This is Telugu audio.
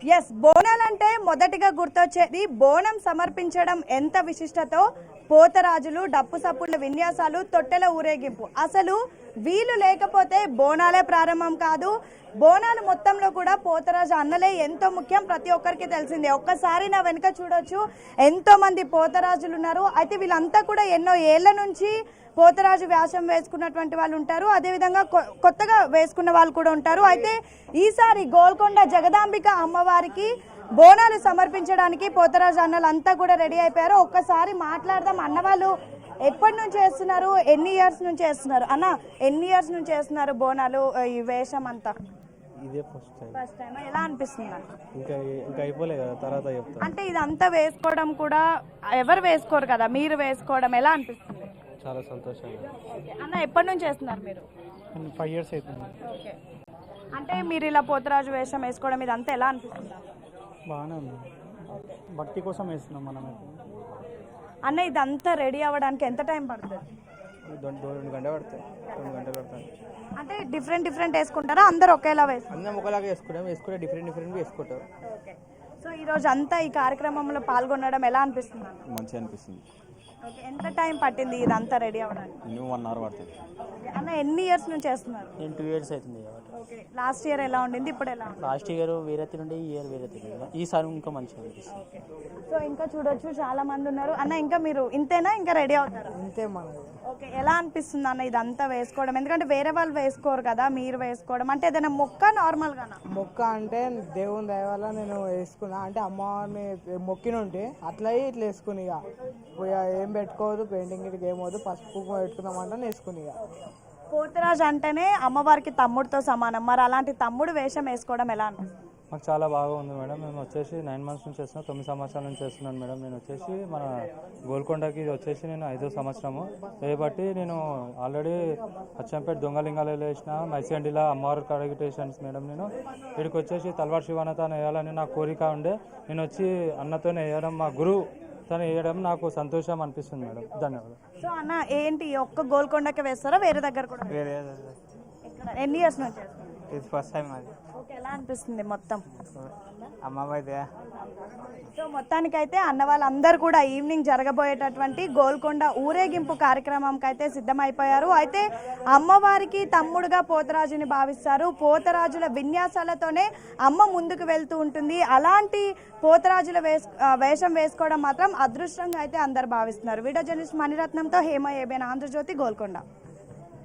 ఎస్, బోనాలంటే మొదటిగా గుర్తొచ్చేది బోనం సమర్పించడం ఎంత విశిష్టతో పోతరాజులు, డప్పు సప్పుల విన్యాసాలు, తొట్టెల ఊరేగింపు. అసలు వీలు లేకపోతే బోనాలే ప్రారంభం కాదు. బోనాలు మొత్తంలో కూడా పోతరాజు అన్నలే ఎంతో ముఖ్యం, ప్రతి ఒక్కరికి తెలిసిందే. ఒక్కసారి నా వెనుక చూడొచ్చు, ఎంతో మంది పోతరాజులు ఉన్నారు. అయితే వీళ్ళంతా కూడా ఎన్నో ఏళ్ల నుంచి పోతరాజు వేషం వేసుకున్నటువంటి వాళ్ళు ఉంటారు, అదేవిధంగా కొత్తగా వేసుకున్న వాళ్ళు కూడా ఉంటారు. అయితే ఈసారి గోల్కొండ జగదాంబిక అమ్మవారికి బోనాలు సమర్పించడానికి పోతరాజు అన్నలు అంతా కూడా రెడీ అయిపోయారు. ఒక్కసారి మాట్లాడదాం. అన్నవాళ్ళు ఎప్పటి నుంచి చేస్తున్నారు, ఎన్ని ఇయర్స్ నుంచి చేస్తున్నారు? అన్న, ఎన్ని ఇయర్స్ నుంచి చేస్తున్నారు బోనాలు, ఈ వేషం అంతా? ఇదే ఫస్ట్ టైం. ఎలా అనిపిస్తుంది? ఇంకా అయిపోలేదు కదా, తర్వాత చెప్తా. అంటే ఇదంతా వేసుకోవడం కూడా ఎవరు వేసుకోరు కదా, మీరు వేసుకోవడం ఎలా అనిపిస్తుంది? చాలా సంతోషంగా. అన్న, ఎప్పటి నుంచి చేస్తున్నారు మీరు? 5 years అవుతుంది. ఓకే. అంటే మీరు ఇలా పోతరాజు వేషం వేసుకోవడం ఇదంతా ఎలా అనిపిస్తుంది? బాగానే ఉంది, భక్తి కోసం వేస్తున్నాం మనం. అన్న, ఇదంతా రెడీ అవ్వడానికి ఎంత టైం పడుతుంది? 2 గంటలు పడుతుంది. 2 గంటలు పడుతుంది. అంటే డిఫరెంట్ వేసుకుంటారా, అందరు ఒకేలా వేసుకుంటారు? అందరం ఒకలాగా వేసుకుంటే డిఫరెంట్ వేసుకుంటారు. ఓకే. సో ఈరోజు అంతా ఈ కార్యక్రమంలో పాల్గొనడం ఎలా అనిపిస్తుంది? మంచిగా అనిపిస్తుంది. ఓకే. ఎంత టైం పట్టింది ఇదంతా రెడీ అవ్వడానికి? 1 hour పడుతుంది. అన్న, ఎన్ని ఇయర్స్ నుంచి చేస్తున్నారు? నేను 2 years అవుతుంది. ఓకే. లాస్ట్ ఇయర్ ఎలా ఉండింది, ఇప్పుడు ఎలా ఉంది? లాస్ట్ ఇయర్ వేరే నుండి ఈ ఇయర్ వేరే ఈసారి ఇంకా మంచిగా అనిపిస్తుంది. ఓకే. సో ఇంకా చూడొచ్చు, చాలా మంది ఉన్నారు. అన్న, ఇంకా మీరు ఇంతేనా, ఇంకా రెడీ అవుతారా? అంతే మనం. ఓకే. ఎలా అనిపిస్తుంది అన్న ఇదంతా వేసుకోవడం? ఎందుకంటే వేరే వాళ్ళు వేసుకోరు కదా, మీరు వేసుకోవడం అంటే ఏదైనా మొక్క నార్మల్గానా? మొక్క అంటే దేవుని దయ వల్ల నేను వేసుకున్నా, అంటే అమ్మవారిని మొక్కినుంటే అట్లా ఇట్లా వేసుకుని ఇక ఏం పెట్టుకోవద్దు, పెయింటింగ్ ఇట్లా ఏమవుదు, పసుపు పెట్టుకుందామంటే వేసుకుని. ఇక పోతరాజు అంటేనే అమ్మవారికి తమ్ముడితో సమానం, మరి అలాంటి తమ్ముడు వేషం వేసుకోవడం ఎలా అనిపిస్తుంది? మాకు చాలా బాగా ఉంది మేడం. మేము వచ్చేసి 9 months నుంచి చేస్తున్నాం, 9 సంవత్సరాల నుంచి చేస్తున్నాను మేడం. నేను వచ్చేసి మన గోల్కొండకి వచ్చేసి నేను 5వ సంవత్సరము చేయబట్టి నేను ఆల్రెడీ అచ్చంపేట దొంగలింగాలు వేసిన, మైసిగండిలా అమ్మవారి కడిగిటేషన్స్ మేడం. నేను ఇక్కడికి వచ్చేసి తల్వార్ శివానత వేయాలని నా కోరిక ఉండే, నేను వచ్చి అన్నతోనే వేయడం, మా గురువు తను వేయడం నాకు సంతోషం అనిపిస్తుంది మేడం. ధన్యవాదాలు. సో అన్న, ఏంటి ఒక్క గోల్కొండకే వేస్తారా, వేరే దగ్గర కూడా? ఎన్ని ఇయర్స్ నుంచి? ఇది ఫస్ట్ టైం అది. ఓకే. ఎలా అనిపిస్తుంది మొత్తం? అమ్మవారి. సో మొత్తానికైతే అన్న వాళ్ళందరూ కూడా ఈవినింగ్ జరగబోయేటటువంటి గోల్కొండ ఊరేగింపు కార్యక్రమంకి అయితే సిద్ధమైపోయారు. అయితే అమ్మవారికి తమ్ముడుగా పోతరాజుని భావిస్తారు. పోతరాజుల విన్యాసాలతోనే అమ్మ ముందుకు వెళ్తూ ఉంటుంది. అలాంటి పోతరాజుల వేషం వేసుకోవడం మాత్రం అదృష్టంగా అయితే అందరు భావిస్తున్నారు. వీడియో జర్నలిస్ట్ మణిరత్నంతో హేమ ఏబిఎన్, ఆంధ్రజ్యోతి, గోల్కొండ.